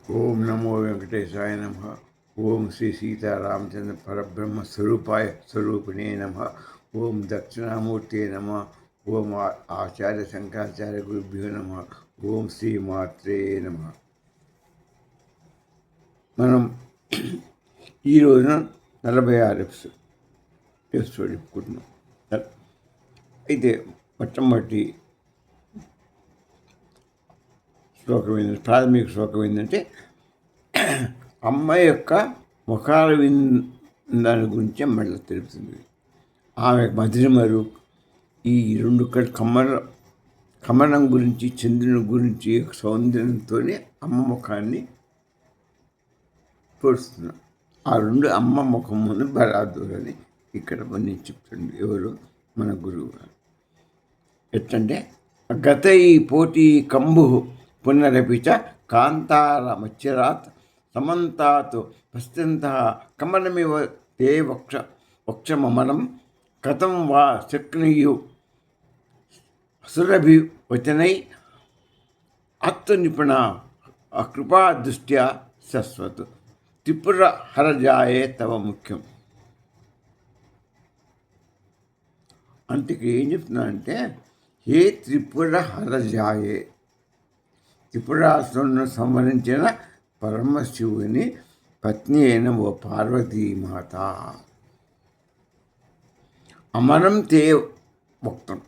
ఓం నమో వెంకటేశాయ నమ. ఓం శ్రీ సీతారామచంద్ర పరబ్రహ్మ స్వరూపిణే నమ. ఓం దక్షిణామూర్తి నమ. ఓం ఆచార్య శంకరాచార్య గురుభ్యో నమ. ఓం శ్రీ మాత్రే నమ. మనం ఈ రోజున 46 ఎపిసోడ్ చెప్పుకుంటున్నాం. అయితే మొట్టమొదటి శ్లోకం ఏంటంటే, ప్రాథమిక శ్లోకం ఏంటంటే, అమ్మాయి యొక్క ముఖాల దాని గురించే మళ్ళీ తెలుపుతుంది. ఆమె మధురమరు ఈ రెండు కమలం గురించి, చంద్రుని గురించి సౌందర్యంతో అమ్మ ముఖాన్ని పోలుస్తున్నాం. ఆ రెండు అమ్మ ముఖం ముందు బరాదురని ఇక్కడ నేను చెప్తుంది. ఎవరు? మన గురువు గారు. ఎట్లంటే, గత ఈ పోటీ కంబు పునరపిచ కాంతార మచ్చరాత్ సమంతాత్ పశ్చంత కమలమివ తే వక్షమమలం కథం వా శక్నియు సురభివచనై ఆత్మనిపుణ కృపాదృష్ట్యా శాశ్వత్ త్రిపుర హరజాయే తవ ముఖ్యం. అంటే ఏం చెప్తున్నా అంటే, హే త్రిపుర హరజాయే, త్రిపురాసురులను సంహరించిన పరమశివుని పత్ని అయిన ఓ పార్వతీమాత, అమరం తే వక్తం,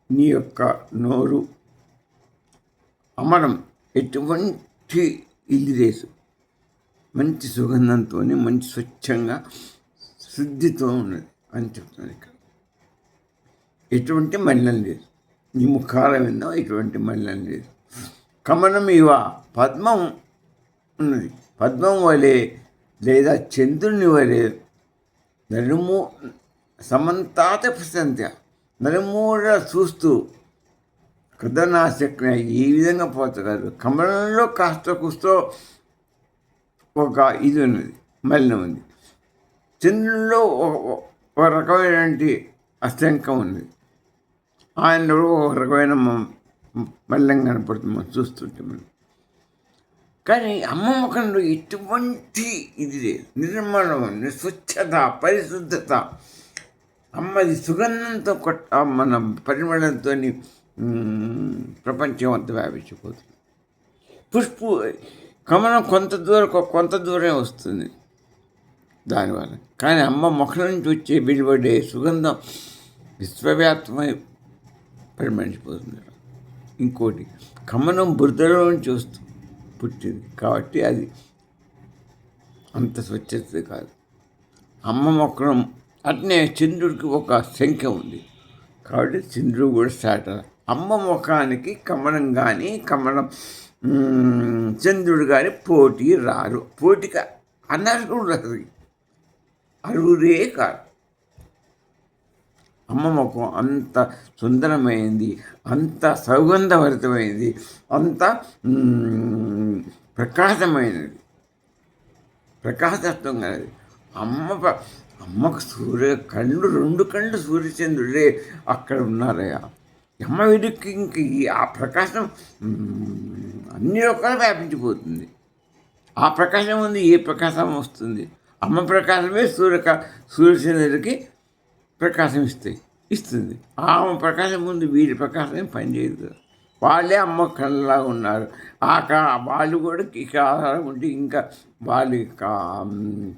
నీ యొక్క నోరు అమరం, ఎటువంటి ఇల్లిరేసు, మంచి సుగంధంతో, మంచి స్వచ్ఛంగా శుద్ధితో ఉన్నది అని చెప్తున్నాను. ఇక్కడ ఎటువంటి మలినం లేదు. నీ ముఖాల విందో ఎటువంటి మలినం లేదు. కమలం ఇవ, పద్మం ఉన్నది. పద్మం వలె లేదా చంద్రుని వలె సమంతాత ప్రశాంత, నలుమూల చూస్తూ కథనాశక్తి ఈ విధంగా పోతారు. కమలంలో కాస్త కూస్తో ఒక ఇది ఉన్నది, మలినం ఉంది. చంద్రునిలో ఒక రకమైనటువంటి అశంకం ఉంది. ఆయనలో ఒక రకమైన మల్లం కనపడుతుంది మనం చూస్తుంటే. మనం కానీ అమ్మ ముఖంలో ఎటువంటి ఇది లేదు. నిర్మలం, స్వచ్ఛత, పరిశుద్ధత. అమ్మది సుగంధంతో మన పరిమళంతో ప్రపంచం అంతా వ్యాపించిపోతుంది. కమలం కొంత దూరం వస్తుంది దానివల్ల. కానీ అమ్మ ముఖం నుంచి వచ్చే వెలువడే సుగంధం విశ్వవ్యాప్తమై పరిమళించిపోతుంది. ఇంకోటి, కమలం బురదలో నుంచి పుట్టింది కాబట్టి అది అంత స్వచ్ఛత కాదు. అమ్మ మొక్కడం అట్నే చంద్రుడికి ఒక సంఖ్య ఉంది కాబట్టి చంద్రుడు కూడా స్టార్ట్. అమ్మ ముఖానికి కమలం కానీ చంద్రుడు కానీ పోటీ రారు. పోటీగా అనర్హుడు, అర్హుడే కాదు. అమ్మ ముఖం అంత సుందరమైంది, అంత సౌగంధభరితమైనది, అంత ప్రకాశమైనది, ప్రకాశత్వం కలది. అమ్మకు రెండు కళ్ళు సూర్యచంద్రుడే అక్కడ ఉన్నారయ్యా. అమ్మ వీడికి ఇంక ఆ ప్రకాశం అన్ని రకాలు వ్యాపించిపోతుంది. ఆ ప్రకాశం ఉంది, ఏ ప్రకాశం వస్తుంది? అమ్మ ప్రకాశమే సూర్యచంద్రుడికి ప్రకాశం ఇస్తుంది. ఆమె ప్రకాశం ముందు వీరి ప్రకాశం పనిచేయదు కదా. వాళ్ళే అమ్మ కళ్ళలా ఉన్నారు. వాళ్ళు కూడా ఇక ఆధారం ఉంటే ఇంకా వాళ్ళు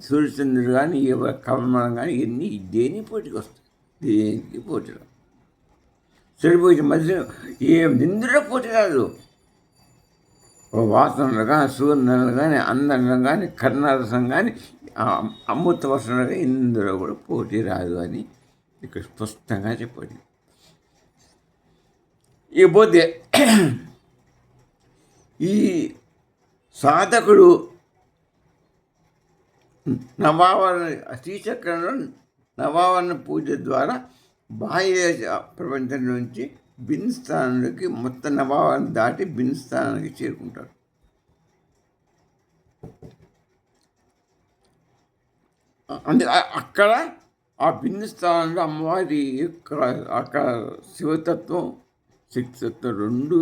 సూర్యచంద్రుడు కానీ కమలం కానీ ఎన్ని దేని పోటీకి వస్తాయి. దేనికి పోటీలో సరిపోయి మధ్య నిందులో పోటీ కాదు. వాసనలు కానీ, సుగంధాలు కానీ, అందంలో కానీ, కర్ణరసం కానీ, అమృత వర్షంలో కానీ ఇందులో కూడా పోటీ రాదు అని ఇక్కడ స్పష్టంగా చెప్పండి. ఇకపోతే ఈ సాధకుడు నవావరణ శ్రీచక్రంలో నవావరణ పూజ ద్వారా బాహ్య ప్రపంచం నుంచి బిన్ స్థానానికి, మొత్తం నవావరణ దాటి బిన్ స్థానానికి చేరుకుంటారు. అక్కడ ఆ బిందు స్థానంలో అమ్మవారి అక్కడ శివతత్వం, శక్తితత్వం రెండు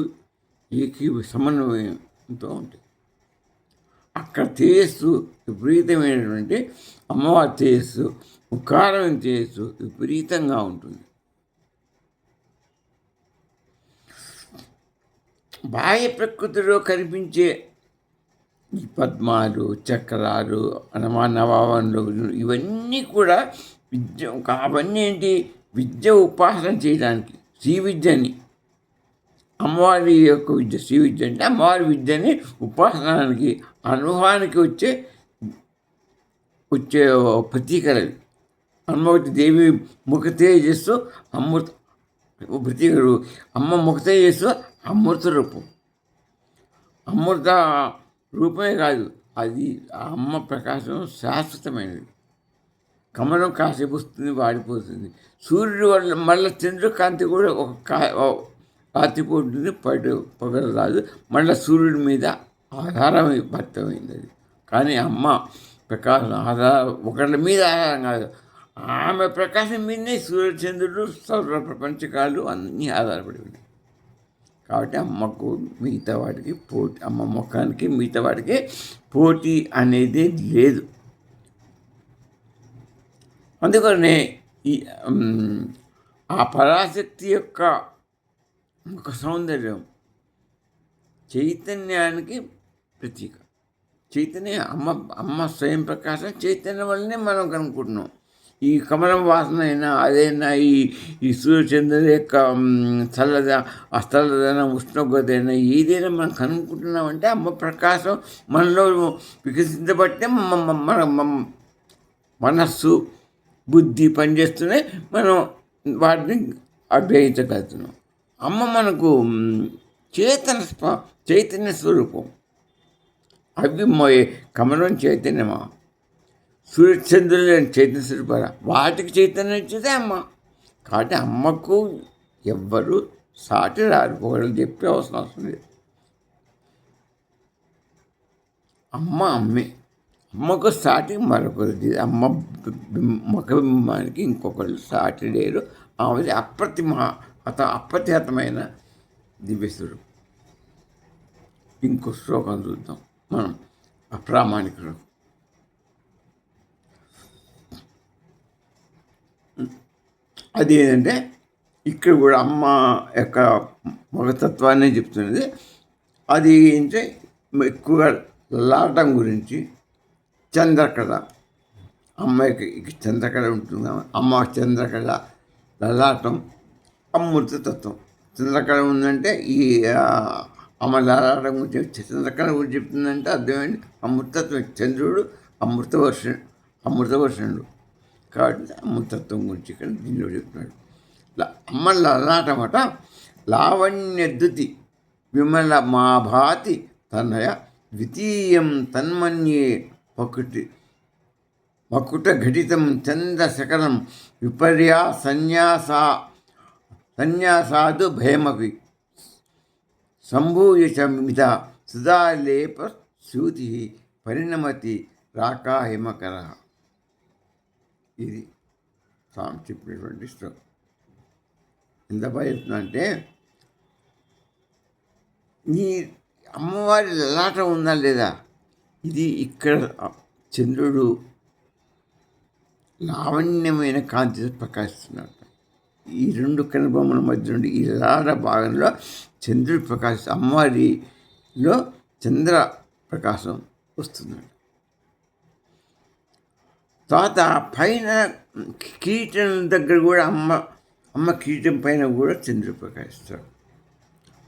సమన్వయంతో ఉంటాయి. అక్కడ తేజస్సు విపరీతమైనటువంటి అమ్మవారి తేజస్సు, ముఖారమైన తేజస్సు విపరీతంగా ఉంటుంది. బాహ్య ప్రకృతిలో కనిపించే ఈ పద్మాలు, చక్రాలు, నవావరణలు ఇవన్నీ కూడా విద్య, అవన్నీ ఏంటి, విద్య ఉపాసన చేయడానికి, శ్రీ విద్యని, అమ్మవారి యొక్క విద్య, శ్రీ విద్య అంటే అమ్మవారి విద్యని ఉపాసనానికి, అనుభవానికి వచ్చే ప్రతీకలవి. అమ్మవారి దేవి ముఖ తేజస్సు అమృత ప్రతీకలు, అమ్మ ముఖ తేజస్సు అమృత రూపం. అమృత రూపమే కాదు, అది ఆ అమ్మ ప్రకాశం శాశ్వతమైనది. కమలం కాసేపు వస్తుంది, వాడిపోతుంది. సూర్యుడు వల్ల మళ్ళీ చంద్రకాంతి కూడా ఒక రాత్రిపోతుంది, పగలు రాదు. మళ్ళీ సూర్యుడి మీద ఆధారమైంది అది. కానీ అమ్మ ప్రకాశం ఒకళ్ళ మీద ఆధారం కాదు, ఆమె ప్రకాశం మీదనే సూర్యచంద్రుడు, సౌర ప్రపంచకాలు అన్నీ ఆధారపడి ఉన్నాయి. కాబట్టి అమ్మకు మిగతా వాటికి పోటీ, అమ్మ ముఖానికి మిగతా వాటికి పోటీ అనేది లేదు. అందుకనే ఈ ఆ పరాశక్తి యొక్క ముఖ సౌందర్యం చైతన్యానికి ప్రతీక. చైతన్యం అమ్మ స్వయం ప్రకాశం చైతన్యం వల్లనే మనం కనుక్కుంటున్నాం. ఈ కమలం వాసన అయినా అదైనా ఈ సూర్యచంద్రుల యొక్క చల్లదనం, ఉష్ణోగ్రత అయినా ఏదైనా మనం కనుక్కుంటున్నామంటే అమ్మ ప్రకాశం మనలో వికసించబట్టే మన మనస్సు, బుద్ధి పనిచేస్తూనే మనం వాటిని అభ్యయించగలుగుతున్నాం. అమ్మ మనకు చైతన్య స్వరూపం. అవి కమలం చైతన్యమా, సూర్యచంద్రులు చైతన్య స్వరూపాల, వాటికి చైతన్యం ఇచ్చేదే అమ్మ. కాబట్టి అమ్మకు ఎవ్వరు సాటి రారు, ఒకళ్ళు చెప్పే అవసరం లేదు. అమ్మ అమ్మే, అమ్మకు సాటి మరొకరిది. అమ్మ ముఖబింబానికి ఇంకొకళ్ళు సాటి లేరు. ఆమెది అప్రతిహతమైన దివ్యస్వరూపం. ఇంకో శ్లోకం చూద్దాం మనం, అప్రామాణికుడు. అది ఏంటంటే ఇక్కడ కూడా అమ్మ యొక్క మగతత్వాన్ని చెప్తున్నది. అది ఏంటంటే ఎక్కువగా లలాటం గురించి, చంద్రకళ. అమ్మాయికి చంద్రకళ ఉంటుంది. అమ్మ చంద్రకళ, లలాటం, అమృతతత్వం. చంద్రకళ ఉందంటే ఈ అమ్మ లలాటం గురించి, చంద్రకళ గురించి చెప్తుందంటే అర్థమైంది అమృతత్వం. చంద్రుడు అమృతవర్షణుడు కాబట్టి అమృతత్వం గురించి ఇక్కడ దీనిలో చెప్తున్నాడు. అమ్మ లలాటమట, లావణ్యద్యుతి విమల మా భాతి తనయ ద్వితీయం తన్మన్యే మకుట ఘటితం చంద్రశకలం విపర్యా సన్యాసాదు భయమపి సంభూయ చ మిత సుధాలేప శూతి పరిణమతి రాకా హిమకర. ఇది స్వామి చెప్పినటువంటి శ్లోకం. ఎంత బాగా చెప్తున్నా అంటే, నీ అమ్మవారి లలాట ఉందా లేదా, ఇది ఇక్కడ చంద్రుడు లావణ్యమైన కాంతి ప్రకాశిస్తున్నాడు. ఈ రెండు కనుబొమ్మల మధ్య నుండి ఈ లలాట భాగంలో చంద్రుడు అమ్మవారిలో చంద్ర ప్రకాశం వస్తున్నాడు. తర్వాత పైన కిరీటం దగ్గర కూడా అమ్మ కిరీటం పైన కూడా చంద్రుడు ప్రకాశిస్తాడు.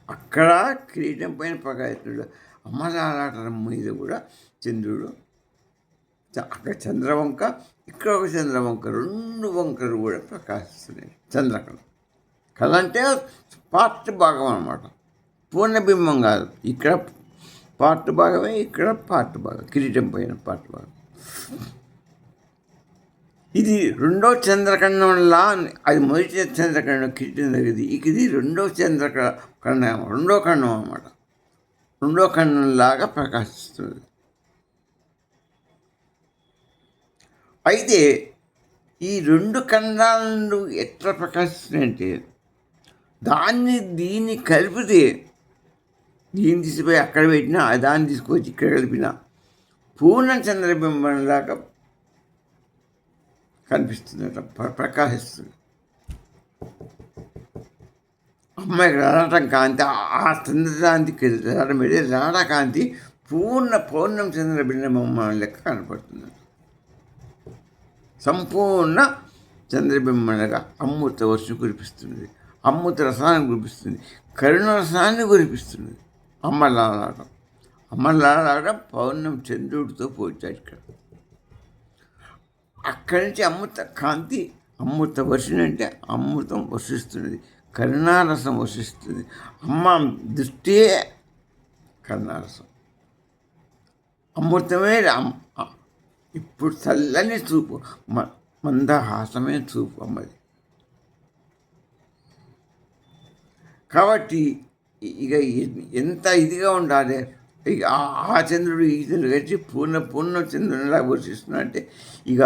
అక్కడ కిరీటం పైన ప్రకాశిస్తాడు. అమ్మ లలాటం మీద కూడా చంద్రుడు, అక్కడ చంద్రవంక, ఇక్కడ ఒక చంద్రవంక, రెండు వంకలు కూడా ప్రకాశిస్తున్నాయి. చంద్రకళ కళ అంటే పార్ట్ భాగం అన్నమాట, పూర్ణబింబం కాదు. ఇక్కడ పార్ట్ భాగమే, ఇక్కడ పార్ట్ భాగం, కిరీటం పైన పార్ట్ భాగం. ఇది రెండో చంద్రఖండంలా, అది మొదటి చంద్రఖండం కిరీటం దగ్గరది. ఇది రెండో చంద్రఖండం, రెండో ఖండం అన్నమాట. రెండో ఖండంలాగా ప్రకాశిస్తుంది. అయితే ఈ రెండు ఖండాలు ఎట్లా ప్రకాశిస్తున్నాయంటే, దీన్ని కలిపితే, దీన్ని తీసిపోయి అక్కడ పెట్టినా, దాన్ని తీసుకొచ్చి ఇక్కడ కలిపినా పూర్ణ చంద్రబింబంలాగా కనిపిస్తుందట, ప్రకాశిస్తుంది. అమ్మాయికి లలాటం కాంతి, ఆ చంద్రకాంతికి లలాట కాంతి పూర్ణం చంద్రబింబం లెక్క కనపడుతుంది. సంపూర్ణ చంద్రబింబంగా అమృత వర్షం కురిపిస్తుంది, అమృత రసాన్ని కురిపిస్తుంది, కరుణ రసాన్ని కురిపిస్తుంది. అమ్మ లలాటం పౌర్ణం చంద్రుడితో పోల్చాడు ఇక్కడ. అక్కడి నుంచి అమృత కాంతి, అమృత వర్షం అంటే అమృతం వర్షిస్తున్నది, కరుణారసం వర్షిస్తుంది. అమ్మ దృష్టియే కరుణారసం, అమృతమే ఇప్పుడు చల్లని చూపు, మందహాసమే చూపు అమ్మది. కాబట్టి ఇక ఎంత ఇదిగా ఉండాలి, ఆ చంద్రుడు ఈ చంద్రుడు కలిసి పూర్ణ చంద్రునిలా వర్షిస్తున్నా అంటే ఇక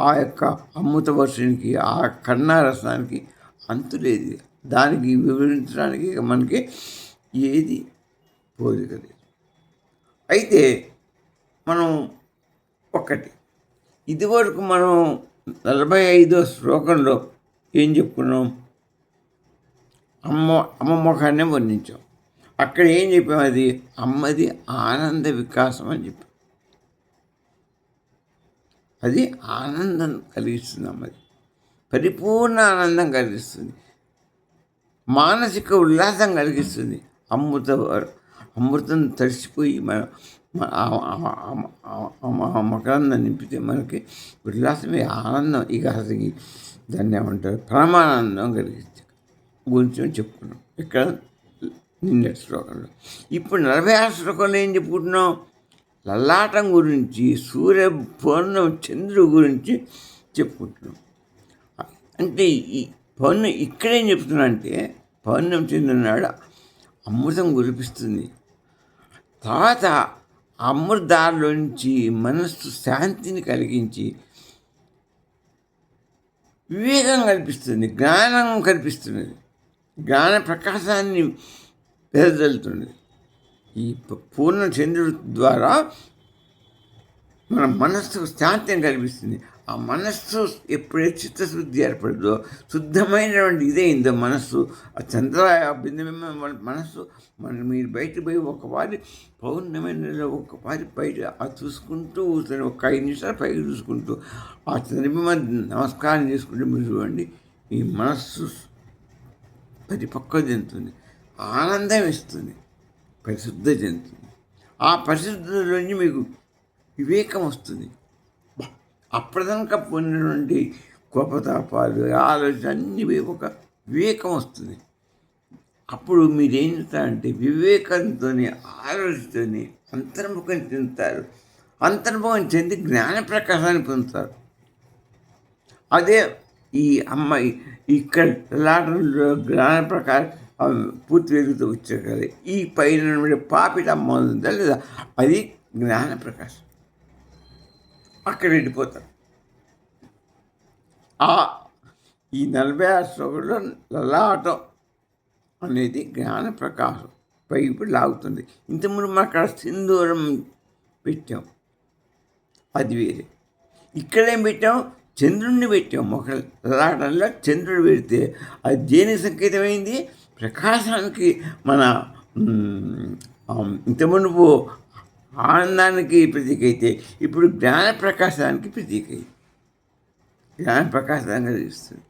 ఆ యొక్క అమృత వర్షానికి, ఆ కరుణారసానికి అంతు లేదు. దానికి వివరించడానికి మనకి ఏది పోలిక లేదు. అయితే మనం ఒకటి, ఇదివరకు మనం 45వ శ్లోకంలో ఏం చెప్పుకున్నాం? అమ్మ ముఖాన్ని వర్ణించాం. అక్కడ ఏం చెప్పాం? అది అమ్మది ఆనంద వికాసం అని చెప్పాం. అది ఆనందం కలిగిస్తుంది, అమ్మది పరిపూర్ణ ఆనందం కలిగిస్తుంది, మానసిక ఉల్లాసం కలిగిస్తుంది. అమృతం తడిసిపోయి మకరందం నింపితే మనకి ఉల్లాసమే, ఆనందం. ఇక అసలు దాన్ని ఏమంటారు, పరమానందం కలిగించే గురించి చెప్పుకున్నాం ఇక్కడ నిన్నటి శ్లోకంలో. ఇప్పుడు 46 శ్లోకంలో ఏం చెప్పుకుంటున్నాం? లలాటం గురించి, సూర్య పౌర్ణం చంద్రుడి గురించి చెప్పుకుంటున్నాం. అంటే ఈ పౌర్ణం ఇక్కడేం చెప్తున్నా అంటే, పౌర్ణం చంద్రునాడు అమృతం కురిపిస్తుంది. తర్వాత అమృతాల్లోంచి మనస్సు శాంతిని కలిగించి వివేకం కల్పిస్తుంది, జ్ఞానం కల్పిస్తున్నది, జ్ఞాన ప్రకాశాన్ని వెదజల్లుతున్నది. ఈ పూర్ణ చంద్రుడి ద్వారా మన మనస్సుకు శాంతిని కల్పిస్తుంది. ఆ మనస్సు ఎప్పుడైతే చిత్తశుద్ధి ఏర్పడదో, శుద్ధమైనటువంటి ఇదైందో మనస్సు, ఆ చంద్ర బిందుబింబం మనస్సు, మీరు బయటకు పోయి ఒకవారి పౌర్ణమైన ఒకవారి బయట అది చూసుకుంటూ ఒక 5 నిమిషాలు పైకి చూసుకుంటూ ఆ చంద్రబింబం నమస్కారం చేసుకుంటూ మీరు చూడండి, ఈ మనస్సు పరిపక్వత చెందుతుంది, ఆనందం ఇస్తుంది, పరిశుద్ధ చెందుతుంది. ఆ పరిశుద్ధిలోంచి మీకు వివేకం వస్తుంది. అప్పటిదాకా పొందినటువంటి కోపతాపాలు, ఆలోచన అన్నీ ఒక వివేకం వస్తుంది. అప్పుడు మీరేం చేస్తారంటే వివేకంతో ఆలోచనతో అంతర్ముఖం చెందుతారు. అంతర్ముఖం చెంది జ్ఞాన ప్రకాశాన్ని పొందుతారు. అదే ఈ అమ్మాయి ఇక్కడ లాటంలో జ్ఞాన ప్రకాశం పూర్తి వెలుగుతూ వచ్చారు కదా, ఈ పైన పాపిట అమ్మ ఉందా లేదా, అది జ్ఞాన ప్రకాశం. అక్కడ వెళ్ళిపోతారు. ఈ 46 శ్లోకంలో లలాటం అనేది జ్ఞాన ప్రకాశం పైపు లాగుతుంది. ఇంతకుముందు మనం అక్కడ సింధూరం పెట్టాం, అది వేరే. ఇక్కడేం పెట్టాం? చంద్రుడిని పెట్టాం. ఒక లలాటంలో చంద్రుడు పెడితే అది దేని సంకేతమైంది? ప్రకాశానికి. మన ఇంతకుముందు ఆనందానికి ప్రతీక అయితే ఇప్పుడు జ్ఞాన ప్రకాశానికి ప్రతీక అయింది. జ్ఞాన ప్రకాశాన్ని కలిగిస్తుంది,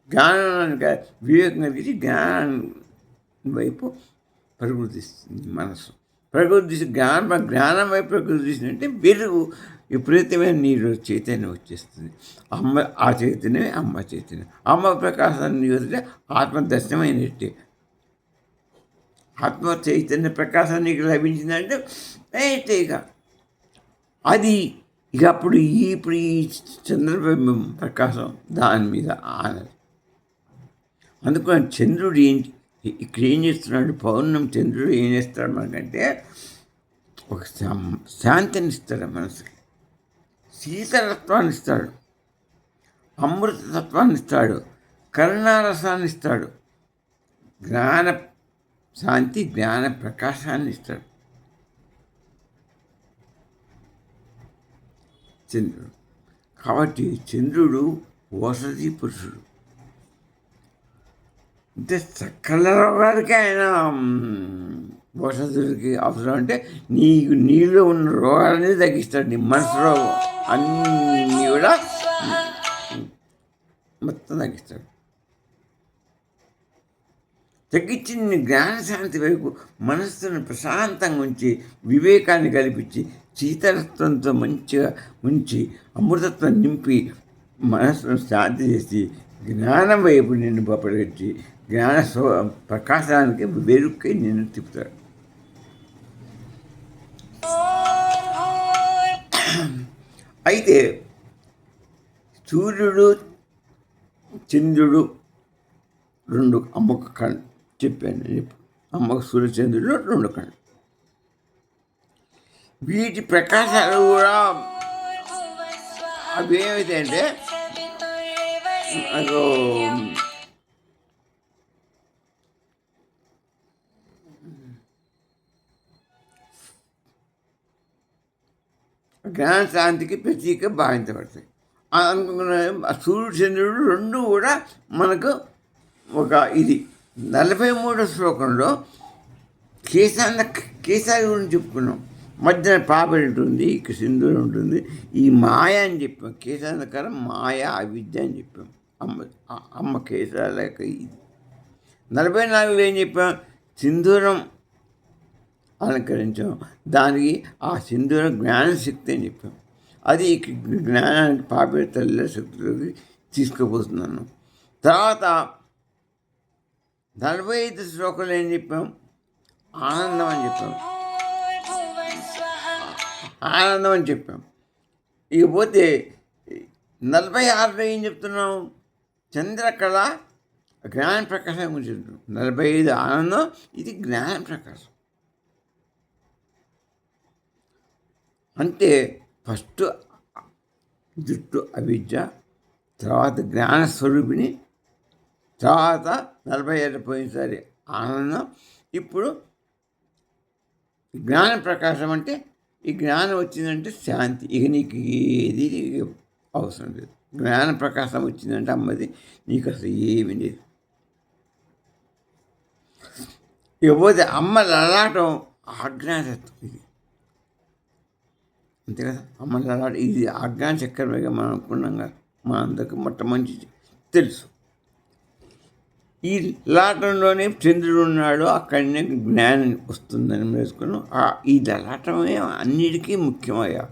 జ్ఞానానికి వివేకం కలిగించి జ్ఞానం వైపు ప్రకృతిస్తుంది మనసు. ప్రకృతి జ్ఞానం వైపు ప్రకృతిస్తుంటే వెలుగు, విపరీతమైన నీరు చైతన్యం వచ్చేస్తుంది. ఆ చైతన్యమే అమ్మ చైతన్యం. అమ్మ ప్రకాశాన్ని వదిలే ఆత్మ దర్శనమైనట్టే. ఆత్మ చైతన్య ప్రకాశం నీకు లభించిందంటే అయితే ఇక అది ఇక అప్పుడు ఇప్పుడు ఈ చంద్రబింబం ప్రకాశం దాని మీద ఆనది. అందుకని చంద్రుడు ఏంటి ఇక్కడ ఏం చేస్తున్నాడు? పౌర్ణం చంద్రుడు ఏం చేస్తాడు మనకంటే ఒక శాంతిని ఇస్తాడు, మనసుకి శీతలత్వాన్ని ఇస్తాడు, అమృతత్వాన్ని ఇస్తాడు, కరుణారసాన్ని ఇస్తాడు, జ్ఞాన శాంతి జ్ఞాన ప్రకాశాన్ని ఇస్తాడు. చంద్రుడు. కాబట్టి చంద్రుడు ఓషధి పురుషుడు. అంటే సకల రోగాలకి ఆయన ఓషధుడికి అవసరం. అంటే నీలో ఉన్న రోగాలన్నీ తగ్గిస్తాడు. నీ మనసు రోగం అన్నీ కూడా మొత్తం తగ్గిస్తాడు. తగ్గించి నీ జ్ఞానశాంతి వైపు మనస్సును ప్రశాంతంగా ఉంచి వివేకాన్ని కల్పించి శీతలత్వంతో మంచిగా ఉంచి అమృతత్వం నింపి మనస్సును శాంతి చేసి జ్ఞానం వైపు నిన్ను పప్పడగచ్చి జ్ఞాన ప్రకాశానికి వెరుక్కి నిన్ను తిప్పుతాడు. అయితే సూర్యుడు చంద్రుడు రెండు అమ్మకు కళ్ళు చెప్పాను. అమ్మకు సూర్యచంద్రుడు రెండు కళ్ళు. వీటి ప్రకాశాలు కూడా అవి ఏమైతాయంటే అదో జ్ఞానశాంతికి ప్రతీక భావించబడతాయి. అనుకున్న సూర్యుడు చంద్రుడు రెండు కూడా మనకు ఒక ఇది 43వ శ్లోకంలో కేశాల గురించి చెప్పుకున్నాం. మధ్యన పాపడి ఉంటుంది, ఇక సింధూరం ఉంటుంది. ఈ మాయ అని చెప్పాం. కేశాంధకారం మాయ అవిద్య అని చెప్పాం. అమ్మ కేశాల యొక్క ఇది 44లో ఏం చెప్పాం? సింధూరం అలంకరించాం. దానికి ఆ సింధూరం జ్ఞానశక్తి అని చెప్పాం. అది జ్ఞానానికి పాపడి తల్లి శక్తిలోకి తీసుకుపోతున్నాను. తర్వాత 45 శ్లోకంలో ఏం చెప్పాం? ఆనందం అని చెప్పాం. ఆనందం అని చెప్పాం. ఇకపోతే 46లో ఏం చెప్తున్నాం? చంద్రకళ జ్ఞాన ప్రకాశం గురించి చెప్తున్నాం. 45 ఆనందం, ఇది జ్ఞాన ప్రకాశం. అంటే ఫస్ట్ జుట్టు అవిద్య, తర్వాత జ్ఞానస్వరూపిణి, తర్వాత 47 పోయినసారి ఆనందం, ఇప్పుడు జ్ఞాన ప్రకాశం. అంటే ఈ జ్ఞానం వచ్చిందంటే శాంతి. ఇక నీకు ఏది అవసరం లేదు. జ్ఞాన ప్రకాశం వచ్చిందంటే అమ్మది నీకు అసలు ఏమీ లేదు. ఇకపోతే అమ్మ లలాటం ఆజ్ఞాతత్వం. ఇది అంతే కదా. అమ్మ లలాటం ఇది ఆజ్ఞాన చక్రమేగా మనం అనుకున్నాం కదా. మన అందరికి మొట్టమంచి తెలుసు. ఈ లలాటంలోనే చంద్రుడు ఉన్నాడు, అక్కడనే జ్ఞానం వస్తుందని వేసుకున్నాం. ఈ లలాటమే అన్నిటికీ ముఖ్యమయ్యా.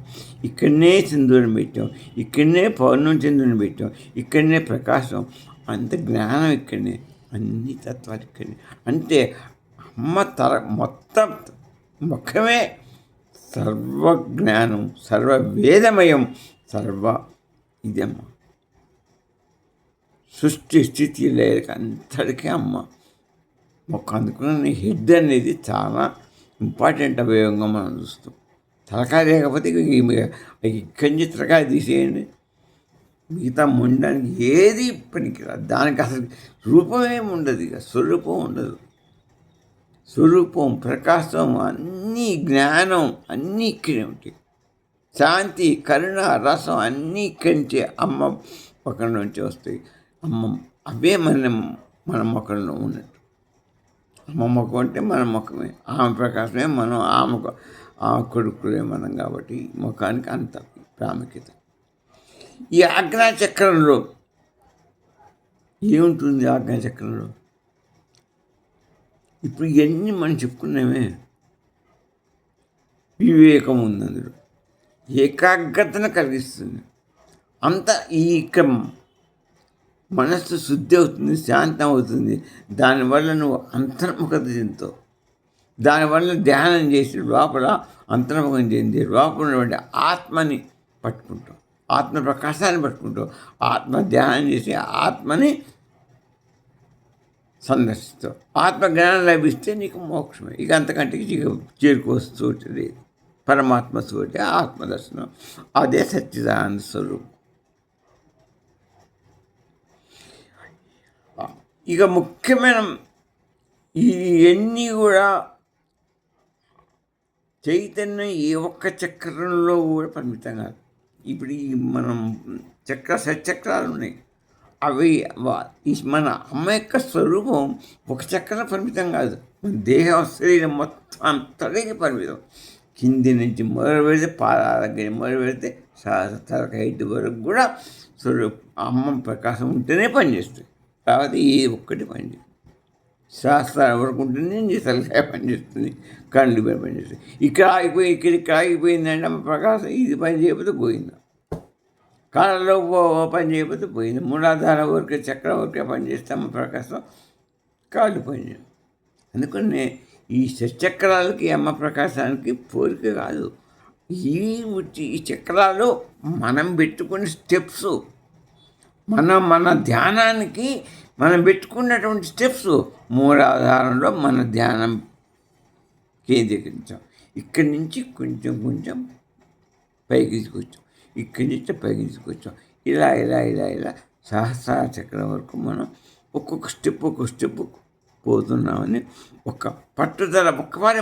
ఇక్కడనే సింధూరం పెట్టాం, ఇక్కడనే పౌర్ణం చంద్రుని పెట్టాం, ఇక్కడనే ప్రకాశం, అంత జ్ఞానం ఇక్కడనే, అన్ని తత్వాలు ఇక్కడనే. అంటే అమ్మ మొత్తం ముఖమే సర్వజ్ఞానం, సర్వవేదమయం, ఇదమ్మ. సృష్టి స్థితి లేక అంతటికీ అమ్మ మొక్క. అందుకున్న హెడ్ అనేది చాలా ఇంపార్టెంట్ అవయవంగా మనం చూస్తాం. తలకాయ లేకపోతే ఇక్కడి నుంచి తలకాయ తీసేయండి, మిగతా mondడానికి ఏది పనికిరాదు. దానికి అసలు రూపమేమి ఉండదు, ఇక స్వరూపం ఉండదు. స్వరూపం, ప్రకాశం, అన్నీ జ్ఞానం అన్నీ ఇక్కడే ఉంటాయి. శాంతి, కరుణ, రసం అన్నీ ఇక్కడి నుంచే అమ్మ పక్కన నుంచి వస్తాయి. అమ్మ అవే మన మొక్కల్లో ఉన్నట్టు. అమ్మ ముఖం అంటే మన ముఖమే, ఆమె ప్రకాశమే మనం, ఆమె కొడుకులే మనం. కాబట్టి ముఖానికి అంత ప్రాముఖ్యత. ఈ ఆజ్ఞాచక్రంలో ఏముంటుంది? ఆజ్ఞాచక్రంలో ఇప్పుడు ఇవన్నీ మనం చెప్పుకున్నామే. వివేకం ఉంది అందులో, ఏకాగ్రతను కలిగిస్తుంది. అంత ఈ మనస్సు శుద్ధి అవుతుంది, శాంతం అవుతుంది. దానివల్ల నువ్వు అంతర్ముఖత చెందుతావు. దానివల్ల ధ్యానం చేసి లోపల అంతర్ముఖం చెంది లోపల ఉన్నటువంటి ఆత్మని పట్టుకుంటావు, ఆత్మ ప్రకాశాన్ని పట్టుకుంటావు. ఆత్మ ధ్యానం చేసి ఆత్మని సందర్శిస్తావు. ఆత్మ జ్ఞానం లభిస్తే నీకు మోక్షమే. ఇక అంతకంటే చేరుకోవచ్చు లేదు. పరమాత్మ సోటి ఆత్మదర్శనం, అదే సచ్చిదానంద స్వరూపం. ఇక ముఖ్యమైన ఇవన్నీ కూడా చైతన్యం ఏ ఒక్క చక్రంలో కూడా పరిమితం కాదు. ఇప్పుడు ఈ మనం షట్చక్రాలు ఉన్నాయి. అవి మన అమ్మ యొక్క స్వరూపం ఒక చక్రం పరిమితం కాదు. మన దేహం శరీరం మొత్తం అంతటికి పరిమితం. కింది నుంచి మొదలు పెడితే పాదాల దగ్గర మొదలు పెడితే తలక హైట్ వరకు కూడా స్వరూపం అమ్మ ప్రకాశం ఉంటేనే పనిచేస్తుంది. కాబట్టి ఏ ఒక్కటి పనిచేస్తుంది. శాస్త్రాలు వరకు ఉంటేనే నీ తలకాయ పనిచేస్తుంది, కళ్ళు పనిచేస్తుంది. ఇక్కడ ఆగిపోయి ఇక్కడ ఆగిపోయిందంటే అమ్మ ప్రకాశం ఇది పని చేయకపోతే పోయిందా, కాళ్ళలో పని చేయకపోతే పోయింది. మూలాధార వరకే చక్రం వరకే పనిచేస్తాము ప్రకాశం, కాళ్ళు పనిచేయదు. అందుకని ఈ షట్చక్రాలకి అమ్మ ప్రకాశానికి పోలిక కాదు. ఈ చక్రాలు మనం పెట్టుకునే స్టెప్స్, మన ధ్యానానికి మనం పెట్టుకున్నటువంటి స్టెప్స్. మూలాధారంలో మన ధ్యానం కేంద్రీకరించాం. ఇక్కడి నుంచి కొంచెం కొంచెం పైకి తీసుకొచ్చాం, ఇక్కడి నుంచి పైకి తీసుకొచ్చాం. ఇలా ఇలా ఇలా ఇలా సహస్రార చక్రం వరకు మనం ఒక్కొక్క స్టెప్ పోతున్నామని ఒక పట్టుదల. ఒక్కసారి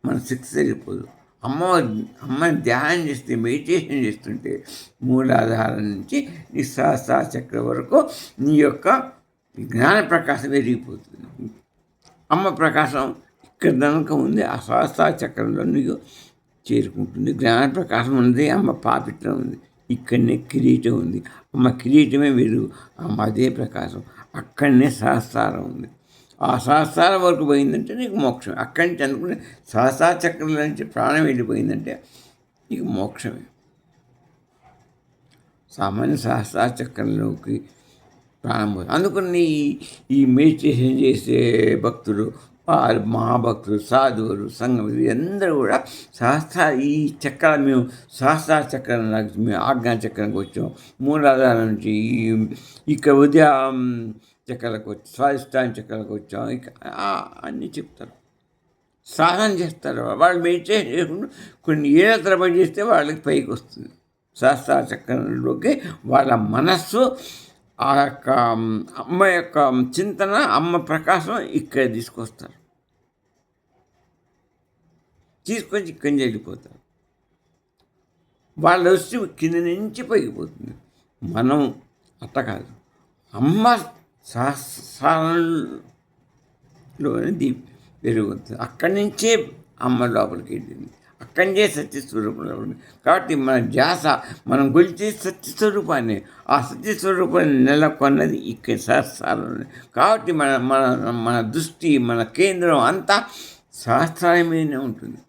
మన శక్తి సరిపోదు. అమ్మని ధ్యానం చేస్తే, మెడిటేషన్ చేస్తుంటే మూలాధారం నుంచి నీ సహస్రార చక్రం వరకు నీ యొక్క జ్ఞాన ప్రకాశం పెరిగిపోతుంది. అమ్మ ప్రకాశం ఇక్కడ కనుక ఉంది, ఆ సహస్రార చక్రంలో నీకు చేరుకుంటుంది. జ్ఞాన ప్రకాశం ఉంది, అమ్మ పాపిట్లో ఉంది. ఇక్కడనే కిరీటం ఉంది, అమ్మ కిరీటమే వెలుగు, అమ్మ అదే ప్రకాశం. అక్కడనే సహస్రారం ఉంది. ఆ సహస్రారం వరకు పోయిందంటే నీకు మోక్షం. అక్కడి నుంచి అనుకునే సహస్రార చక్రం నుంచి ప్రాణం వెళ్ళిపోయిందంటే నీకు మోక్షమే. సామాన్య సహస్రార చక్రంలోకి ప్రాణం పోతుంది. అందుకని ఈ మెడిటేషన్ చేసే భక్తులు, మహాభక్తులు, సాధువులు, సంఘం, అందరూ కూడా ఈ చక్రాలు మేము సహస్రార చక్రం మేము ఆజ్ఞా చక్రానికి వచ్చాం. మూలాధారం నుంచి ఇక్కడ ఉదయం చక్రాలకు వచ్చి స్వాధిష్టాన చక్రాలకు వచ్చాం. ఇక అన్నీ చెప్తారు, సాధన చేస్తారు. వాళ్ళు మెడిటేషన్ చేసుకుంటూ కొన్ని ఏళ్ళ తరబడి చేస్తే వాళ్ళకి పైకి వస్తుంది. సహస్రార చక్రంలోకి వాళ్ళ మనస్సు, ఆ యొక్క అమ్మ యొక్క చింతన, అమ్మ ప్రకాశం ఇక్కడ తీసుకొస్తారు. తీసుకొచ్చి ఇక్కడి వెళ్ళిపోతారు. వాళ్ళు వచ్చి కింద నుంచి పైకిపోతుంది. మనం అట్ట కాదు. అమ్మ సహస్రారంలోనే పెరుగుతుంది. అక్కడి నుంచే అమ్మ లోపలికి వెళ్ళింది, అక్కడి నుంచే సత్యస్వరూపంలో ఉంది. కాబట్టి మన ధ్యాస, మనం కొలిచే సత్యస్వరూపాన్ని, ఆ సత్యస్వరూపాన్ని నెలకొన్నది ఇక్కడ సహస్రారంలో. కాబట్టి మన మన మన దృష్టి, మన కేంద్రం అంతా సహస్రారం మీదనే ఉంటుంది.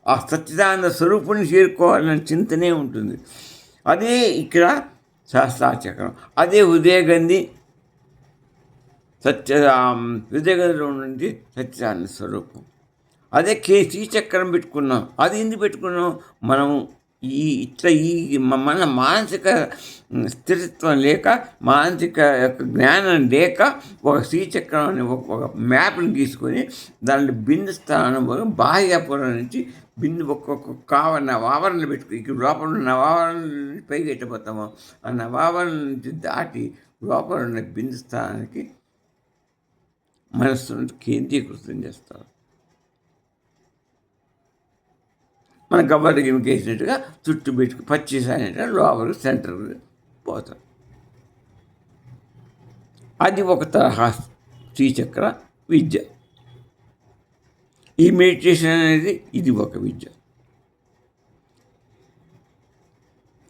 ఆ సచ్చిదానంద స్వరూపుని చేరుకోవాలనే చింతనే ఉంటుంది. అదే ఇక్కడ సహస్రార చక్రం, అదే ఉదయగంధి హృదయగంధిలో నుండి సత్యానంద స్వరూపం. అదే శ్రీచక్రం పెట్టుకున్నాం. అది ఎందుకు పెట్టుకున్నాం? మనం మన మానసిక స్థిరత్వం లేక, మానసిక యొక్క జ్ఞానం లేక ఒక శ్రీచక్రం అని ఒక మ్యాప్ని గీసుకొని దాంట్లో బిందు స్థానం బాహ్యపురం నుంచి బిందు ఒక్కొక్క నవావరణలు పెట్టుకుని ఇక్కడ లోపల ఉన్న నవావరణ నుంచి పైకి ఎట్టపోతామో ఆ నవావరణ నుంచి దాటి లోపల ఉన్న బిందు స్థానానికి మనస్సును కేంద్రీకృతం చేస్తారు. మన గబ్బర్ గిన్నెకి వేసినట్టుగా చుట్టూ పెట్టుకు పచ్చిసాయినట్టుగా లోపలికి సెంటర్కి పోతారు. అది ఒక తరహా శ్రీచక్ర విద్య. ఈ మెడిటేషన్ అనేది ఇది ఒక విద్య.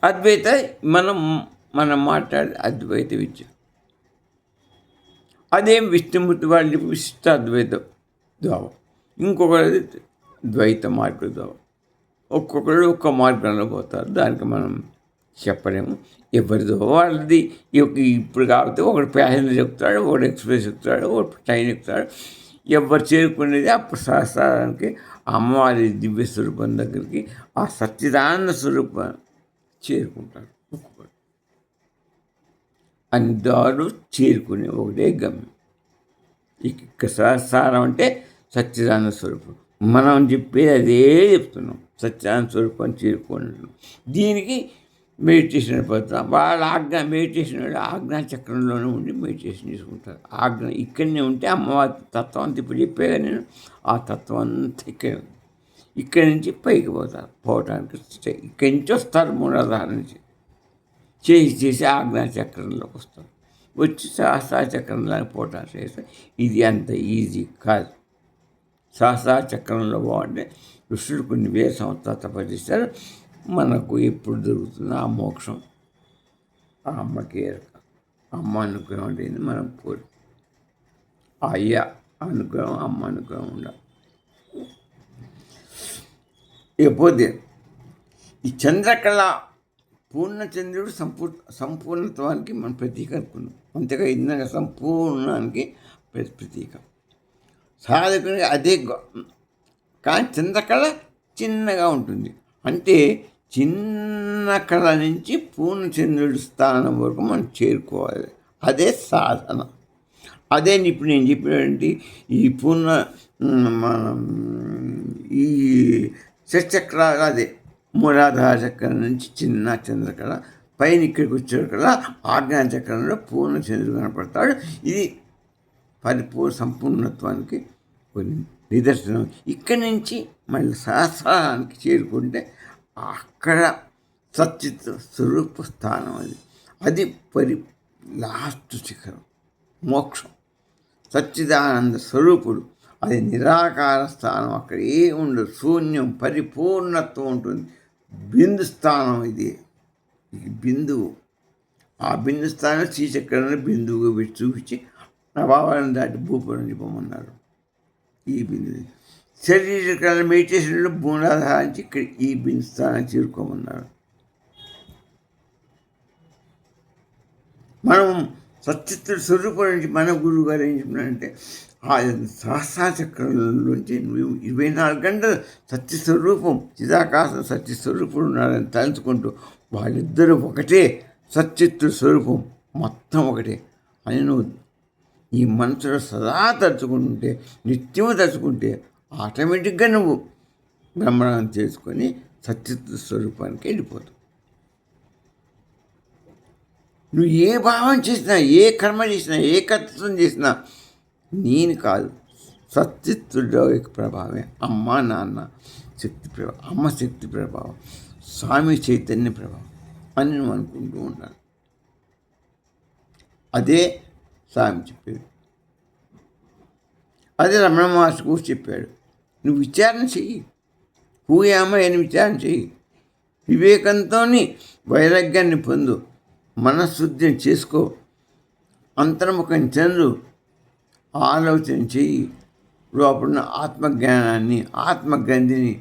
అద్వైత మనం మాట్లాడే అద్వైత విద్య. అదేం విష్ణుమూర్తి వాళ్ళ విశిష్ట అద్వైత ద్వావం, ఇంకొకటి ద్వైత మార్గ ద్వావం. ఒక్కొక్కరు ఒక్క మార్గంలో పోతారు. దానికి మనం చెప్పలేము. ఎవరిదో వాళ్ళది. ఇప్పుడు కాబట్టి ఒకటి ప్యాసింజర్ ఎక్కుతాడు, ఒకటి ఎక్స్ప్రెస్ ఎక్కుతాడు, ఒకటి ట్రైన్ ఎక్కుతాడు. ఎవరు చేరుకునేది అప్పుడు సహస్రానికి అమ్మవారి దివ్య స్వరూపం దగ్గరికి, ఆ సచ్చిదానంద స్వరూపం చేరుకుంటారు. ఒక్కొక్కరు అందరూ చేరుకునే ఒకటే గమ్యం. ఇక సహస్రం అంటే సచ్చిదానంద స్వరూపం. మనం చెప్పేది అదే చెప్తున్నాం, సత్యానంద స్వరూపం చేరుకుంటున్నాం. దీనికి మెడిటేషన్ పడుతున్నాం. వాళ్ళ మెడిటేషన్ ఆజ్ఞా చక్రంలోనే ఉండి మెడిటేషన్ చేసుకుంటారు. ఆజ్ఞ ఇక్కడనే ఉంటే అమ్మవారి తత్వం అంతా ఇప్పుడు చెప్పేగా నేను, ఆ తత్వం అంతా ఇక్కడ ఇక్కడి నుంచి పైకి పోవటానికి ఇక్కడి నుంచి వస్తారు మూలాధార నుంచి చేసి ఆజ్ఞాచక్రంలోకి వస్తారు. వచ్చి సహస్రాచక్రంలోకి పోవటానికి చేస్తే ఇది అంత ఈజీ కాదు. సహస్రాచక్రంలో బాగుంటే ఋషులు కొన్ని వేల సంవత్సరాలు తపస్సు చేశారు. మనకు ఎప్పుడు దొరుకుతుంది ఆ మోక్షం? ఆ అమ్మకి అమ్మ అనుగ్రహం అనేది మనం కోరి అయ్య అనుగ్రహం, అమ్మ అనుగ్రహం ఉండాలి. ఇకపోతే ఈ చంద్రకళ పూర్ణచంద్రుడు సంపూర్ణత్వానికి మనం ప్రతీక అనుకున్నాం. అంతేగా ఇందాక సంపూర్ణానికి ప్రతీక. సాధకునికి అదే, కానీ చంద్రకళ చిన్నగా ఉంటుంది. అంటే చిన్న కళ నుంచి పూర్ణచంద్రుడి స్థానం వరకు మనం చేరుకోవాలి. అదే సాధన. అదే ఇప్పుడు నేను చెప్పినటువంటి ఈ మనం ఈ షట్చక్రాలు, అదే మూలాధార చక్రం నుంచి చిన్న చంద్రకళ పైన ఇక్కడికి వచ్చాడు కదా, ఆజ్ఞాన చక్రంలో పూర్ణచంద్రుడు కనపడతాడు. ఇది సంపూర్ణత్వానికి కొన్ని నిదర్శనం. ఇక్కడి నుంచి మళ్ళీ సహస్రానికి చేరుకుంటే అక్కడ సచ్చిత్ స్వరూప స్థానం. అది లాస్ట్ శిఖరం, మోక్షం. సచ్చిదానంద స్వరూపుడు, అది నిరాకార స్థానం. అక్కడ ఉండదు, శూన్యం, పరిపూర్ణత్వం ఉంటుంది. బిందు స్థానం ఇది బిందువు. ఆ బిందు స్థానం శ్రీచక్రాన్ని బిందువుగా పెట్టి చూపించి నా భావాలను దాటి భూపురం చెప్పమన్నారు. ఈ బిందు శరీరకాల మెడిటేషన్లో మూలాధారించి ఇక్కడ ఈ బిందు స్థానాన్ని చేరుకోమన్నారు. మనం సచిత్తుడు స్వరూపం నుంచి మన గురువు గారు ఏం చెప్పినారంటే, ఆ సహస్రాచక్రంలోంచి 24 గంటలు సత్యస్వరూపం, చిదాకాశం సత్యస్వరూపుడు ఉన్నారని తలుచుకుంటూ వాళ్ళిద్దరూ ఒకటే, సచిత్తుడు స్వరూపం మొత్తం ఒకటే అని నువ్వు ఈ మనసులో సదా తలుచుకుంటుంటే, నిత్యము తలుచుకుంటే ఆటోమేటిక్గా నువ్వు బ్రహ్మణం చేసుకొని సత్యత్వ స్వరూపానికి వెళ్ళిపోతావు. నువ్వు ఏ భావం చేసినా, ఏ కర్మ చేసినా, ఏ కర్తృత్వం చేసినా నేను కాదు, సత్యత్తులో యొక్క ప్రభావమే. అమ్మ నాన్న శక్తి ప్రభావం, అమ్మ శక్తి ప్రభావం, స్వామి చైతన్య ప్రభావం అని నువ్వు అనుకుంటూ ఉండాలి. అదే స్వామి చెప్పాడు, అదే రమణ మహర్షి కూడా చెప్పాడు. నువ్వు విచారణ చెయ్యి, హూయామ అని విచారణ చెయ్యి, వివేకంతో వైరాగ్యాన్ని పొందు, మనశుద్ధిని చేసుకో, అంతర్ముఖం చెందు, ఆలోచన చెయ్యి. లోపల ఆత్మజ్ఞానాన్ని, ఆత్మగంధిని,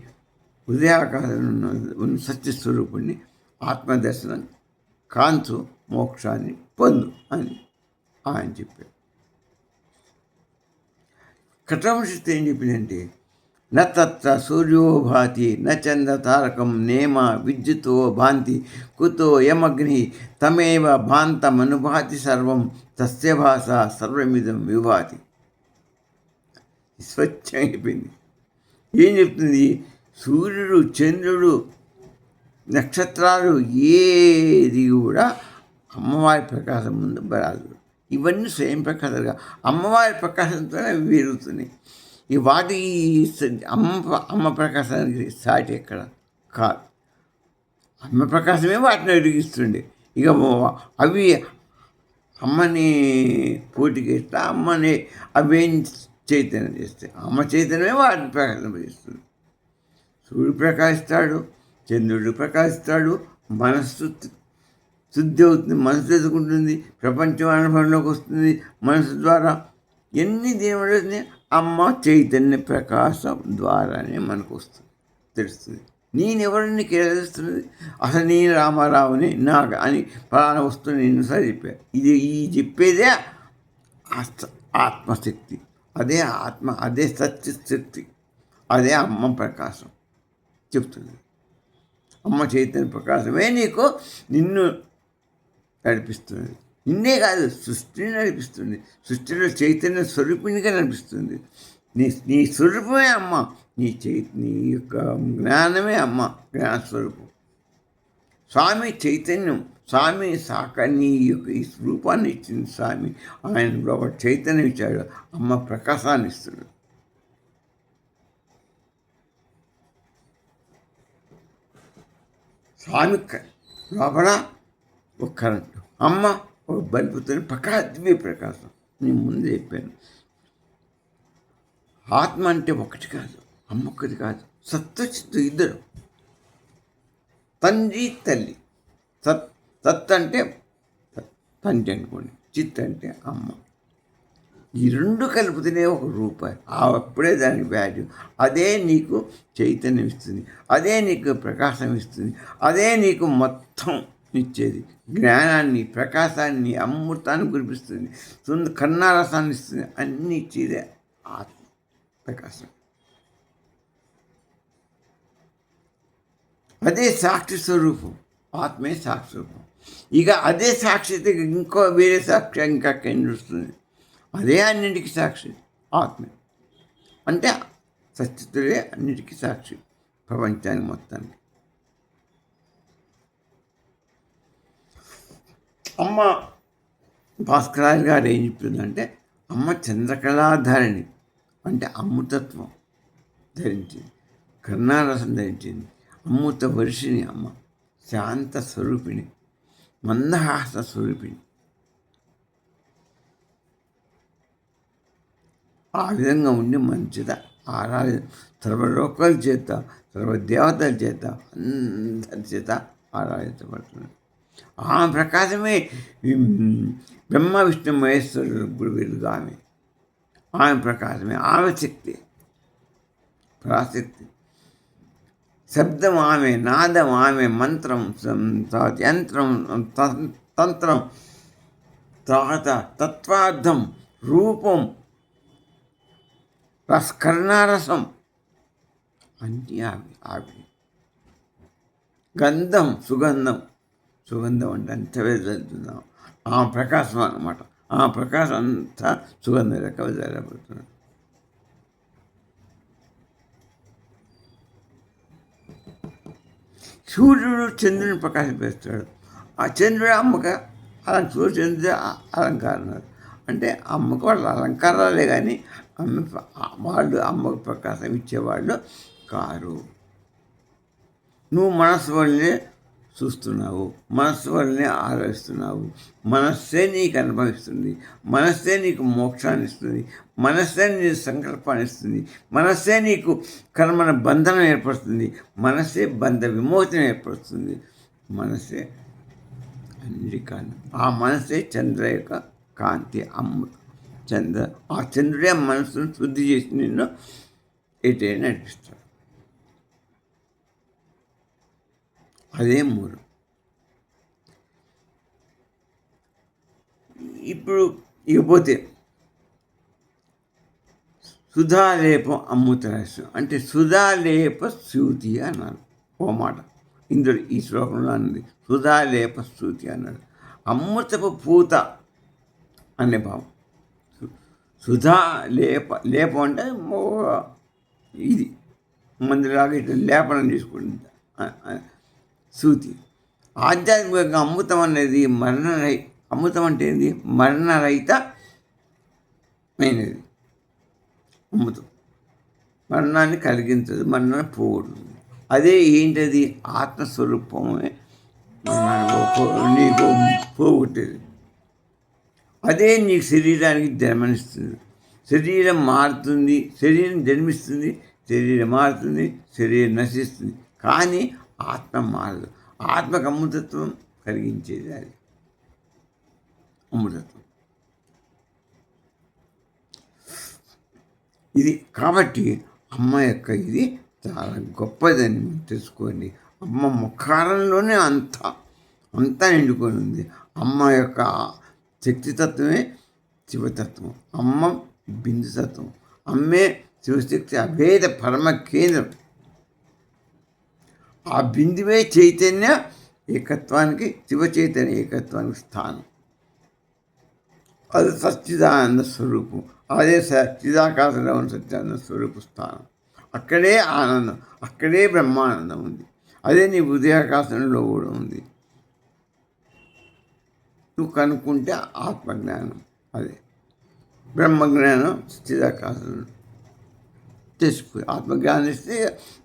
హృదయాకాశంలో ఉన్న సత్యస్వరూపుణ్ణి ఆత్మదర్శనం కాంచు, మోక్షాన్ని పొందు అని ఆయన చెప్పాడు. కఠోపనిషత్తు ఏం చెప్పిందంటే, న తత్ర సూర్యో భాతి న చంద్ర తారకం నేమ విద్యుతో భాంతి కుతో యమగ్ని తమేవ భాంతమనుభాతి సర్వం తస్య భాష సర్వమిదం విభాతి. స్వచ్ఛంగా చెప్పింది. ఏం చెప్తుంది? సూర్యుడు, చంద్రుడు, నక్షత్రాలు ఏది కూడా అమ్మవారి ప్రకాశం ముందు బరాదు. ఇవన్నీ స్వయం ప్రకాశాలుగా అమ్మవారి ప్రకాశంతోనే వేరుగుతున్నాయి. ఈ వాటి అమ్మ ప్రకాశానికి సాటి ఎక్కడ కాదు. అమ్మ ప్రకాశమే వాటిని వెలిగిస్తుండే. ఇక అవి అమ్మని పోటీకి ఇస్తా, అమ్మని అవేం చైతన్యం చేస్తాయి. అమ్మ చైతన్యమే వాటిని ప్రకాశింపజేస్తుంది. సూర్యుడు ప్రకాశిస్తాడు, చంద్రుడు ప్రకాశిస్తాడు, మనస్సు శుద్ధి అవుతుంది, మనసు ఎదుర్కొంటుంది, ప్రపంచం అనుభవంలోకి వస్తుంది మనసు ద్వారా. ఎన్ని దేవుడు అమ్మ చైతన్య ప్రకాశం ద్వారానే మనకు వస్తుంది, తెలుస్తుంది. నేనెవరిని నీకు ఎలా తెలుస్తున్నది? అసలు నేను రామారావుని నాకు అని ఫలానా వస్తువు నేను సార్ చెప్పాను. ఈ చెప్పేదే ఆత్మశక్తి, అదే ఆత్మ, అదే సత్యశక్తి, అదే అమ్మ ప్రకాశం చెప్తుంది. అమ్మ చైతన్య ప్రకాశమే నిన్ను నడిపిస్తుంది. నిన్నే కాదు, సృష్టిని నడిపిస్తుంది. సృష్టిలో చైతన్య స్వరూపిణిగా నడిపిస్తుంది. నీ స్వరూపమే అమ్మ, నీ యొక్క జ్ఞానమే అమ్మ, జ్ఞానస్వరూపం. స్వామి చైతన్యం, స్వామి నీ యొక్క ఈ రూపాన్ని ఇచ్చింది స్వామి. ఆయన ఒక చైతన్యం ఇచ్చాడు, అమ్మ ప్రకాశాన్ని ఇస్తున్నాడు. స్వామి లోపల ఒక కరెంటు, అమ్మ ఒక బల్బుతో దివ్య ప్రకాశం. నేను ముందు చెప్పాను, ఆత్మ అంటే ఒకటి కాదు, అమ్మ ఒకటి కాదు, సత్వచిత్తు ఇద్దరు, తండ్రి తల్లి. సత్ అంటే తండ్రి అనుకోండి, చిత్ అంటే అమ్మ. ఈ రెండు కలిపితేనే ఒక రూపాయి. అప్పుడే దానికి వాల్యూ. అదే నీకు చైతన్యం ఇస్తుంది, అదే నీకు ప్రకాశం ఇస్తుంది, అదే నీకు మొత్తం ఇచ్చేది. జ్ఞానాన్ని, ప్రకాశాన్ని, అమృతాన్ని కురిపిస్తుంది, కన్నారసాన్ని ఇస్తుంది. అన్నీ ఇచ్చేదే ఆత్మ ప్రకాశం. అదే సాక్షి స్వరూపం, ఆత్మే సాక్షి స్వరూపం. ఇక అదే సాక్షిత ఇంకో వేరే సాక్షి ఇంకా వస్తుంది. అదే అన్నింటికి సాక్షి ఆత్మ. అంటే సత్యతుడే అన్నిటికీ సాక్షి, ప్రపంచానికి మొత్తానికి. అమ్మ భాస్కరాజు గారు ఏం చెప్తుందంటే, అమ్మ చంద్రకళాధారిణి అంటే అమృతత్వం ధరించింది, కరుణారసం ధరించింది, అమృత వర్షిణి అమ్మ, శాంత స్వరూపిణి, మందహాస స్వరూపిణి. ఆ విధంగా ఉండి మంచిద ఆరాధన సర్వలోకాల చేత, సర్వదేవతల చేత, అందరి చేత ఆరాధించబడుతుంది. ఆమె ప్రకాశమే బ్రహ్మ విష్ణు మహేశ్వరుడు గురువులుగా ఆమె ప్రకాశమే, ఆమె శక్తి, పరాశక్తి. శబ్దం ఆమె, నాదం ఆమె, మంత్రం, యంత్రం, తంత్రం, తర్వాత తత్వార్థం, రూపం, కరుణారసం అన్నీ ఆవి. గంధం, సుగంధం అంటే అంత వెళ్తున్నాం. ఆ ప్రకాశం అన్నమాట. ఆ ప్రకాశం అంతా సుగంధ లెక్క వెళ్ళబడుతున్నాడు. సూర్యుడు చంద్రుని ప్రకాశింపేస్తాడు. ఆ చంద్రుడు అమ్మక సూర్యచంద్రుడు అలంకారాలు. అంటే అమ్మకు వాళ్ళ అలంకారాలే కానీ వాళ్ళు అమ్మకు ప్రకాశం ఇచ్చేవాళ్ళు కారు. నువ్వు మనస్సు వల్లనే చూస్తున్నావు, మనస్సు వల్లనే ఆలోచిస్తున్నావు, మనస్సే నీకు అనుభవిస్తుంది, మనస్సే నీకు మోక్షాన్ని ఇస్తుంది, మనస్సే నీకు సంకల్పాన్ని ఇస్తుంది, మనస్సే నీకు కర్మన బంధనం ఏర్పడుతుంది, మనస్సే బంధ విమోచన ఏర్పడుతుంది, మనస్సే అన్నిటికన్నా. ఆ మనస్సే చంద్ర యొక్క కాంతి, అమ్మ ఆ చంద్రుడే మనస్సును శుద్ధి చేసి నిన్ను ఎటైనా నడిపిస్తాడు. అదే మూలం. ఇప్పుడు ఇకపోతే సుధాలేపం అమృత రహస్యం అంటే సుధాలేప శ్రుతి అన్నారు ఓ మాట. ఇందులో ఈ శ్లోకంలో అన్నది సుధాలేప శ్రుతి అన్నాడు. అమృతపు పూత అనే భావం. సుధా లేపం అంటే ఇది మందిలాగా ఇట్లా లేపనం తీసుకుంటుంది సూతి. ఆధ్యాత్మికంగా అమృతం అనేది అమృతం అంటే ఏంది? మరణరహితమైనది అమృతం. మరణాన్ని కలిగించదు, మరణాన్ని పోగొడుతుంది. అదే ఏంటది? ఆత్మస్వరూపమే నీకు పోగొట్టేది. అదే నీకు శరీరానికి జన్మనిస్తుంది. శరీరం మారుతుంది, శరీరం జన్మిస్తుంది, శరీరం మారుతుంది, శరీరం నశిస్తుంది. కానీ ఆత్మ మారదు. ఆత్మకు అమృతత్వం కలిగించేది అది అమృతత్వం. ఇది కాబట్టి అమ్మ యొక్క ఇది చాలా గొప్పదని తెలుసుకోండి. అమ్మ ముఖారంలోనే అంతా నిండుకొని ఉంది. అమ్మ యొక్క శక్తితత్వమే శివతత్వం, అమ్మ బిందుతత్వం, అమ్మే శివశక్తి అభేద పరమ కేంద్రం. ఆ బిందువే చైతన్య ఏకత్వానికి, శివ చైతన్య ఏకత్వానికి స్థానం. అది సచ్చిదానంద స్వరూపం. అదే చిదాకాశంలో ఉన్న సత్యానంద స్వరూప స్థానం. అక్కడే ఆనందం, అక్కడే బ్రహ్మానందం ఉంది. అదే నీ హృదయాకాశంలో కూడా ఉంది. నువ్వు కనుక్కుంటే ఆత్మజ్ఞానం, అదే బ్రహ్మజ్ఞానం చిదాకాశం తెచ్చిపోయి ఆత్మజ్ఞానం ఇస్తే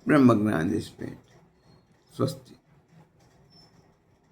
బ్రహ్మజ్ఞానం తెచ్చిపోయింది. స్వస్తి.